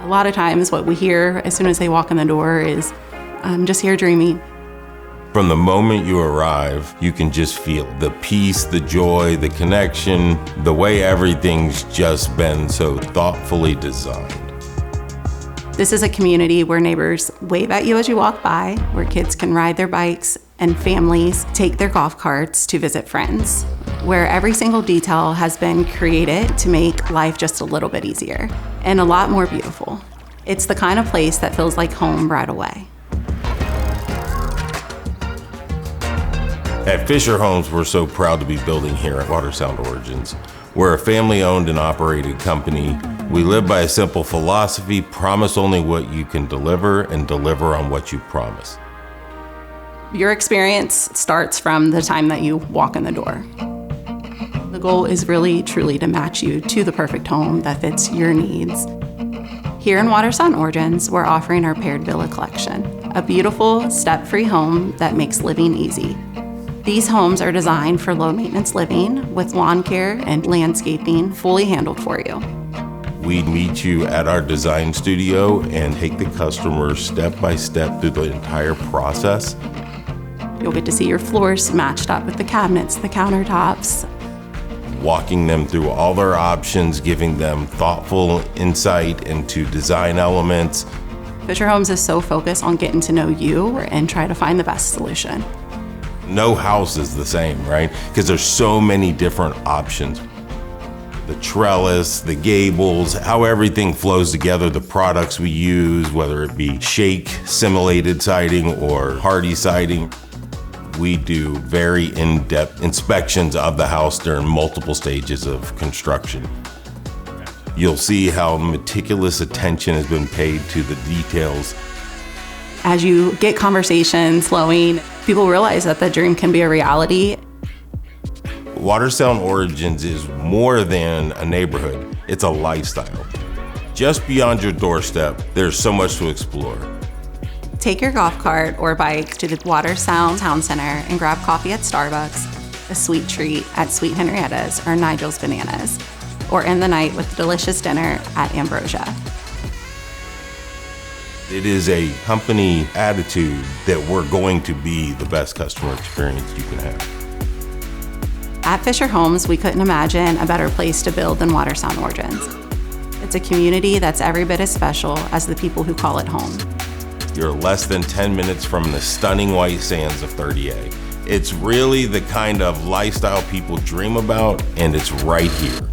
A lot of times what we hear as soon as they walk in the door is, I'm just here dreaming. From the moment you arrive, you can just feel the peace, the joy, the connection, the way everything's just been so thoughtfully designed. This is a community where neighbors wave at you as you walk by, where kids can ride their bikes and families take their golf carts to visit friends, where every single detail has been created to make life just a little bit easier and a lot more beautiful. It's the kind of place that feels like home right away. At Fischer Homes, we're so proud to be building here at Watersound Origins. We're a family-owned and operated company. We live by a simple philosophy: promise only what you can deliver and deliver on what you promise. Your experience starts from the time that you walk in the door. The goal is really, truly to match you to the perfect home that fits your needs. Here in Watersound Origins, we're offering our Parrot Villa Collection, a beautiful, step-free home that makes living easy. These homes are designed for low-maintenance living with lawn care and landscaping fully handled for you. We meet you at our design studio and take the customer step by step through the entire process. You'll get to see your floors matched up with the cabinets, the countertops. Walking them through all their options, giving them thoughtful insight into design elements. Fischer Homes is so focused on getting to know you and try to find the best solution. No house is the same, right? Because there's so many different options. The trellis, the gables, how everything flows together, the products we use, whether it be shake simulated siding or hardy siding. We do very in-depth inspections of the house during multiple stages of construction. You'll see how meticulous attention has been paid to the details. As you get conversations flowing, people realize that the dream can be a reality. Watersound Origins is more than a neighborhood, it's a lifestyle. Just beyond your doorstep, there's so much to explore. Take your golf cart or bike to the Watersound Town Center and grab coffee at Starbucks, a sweet treat at Sweet Henrietta's or Nigel's Bananas, or end the night with a delicious dinner at Ambrosia. It is a company attitude that we're going to be the best customer experience you can have. At Fischer Homes, we couldn't imagine a better place to build than Watersound Origins. It's a community that's every bit as special as the people who call it home. You're less than 10 minutes from the stunning white sands of 30A. It's really the kind of lifestyle people dream about, and it's right here.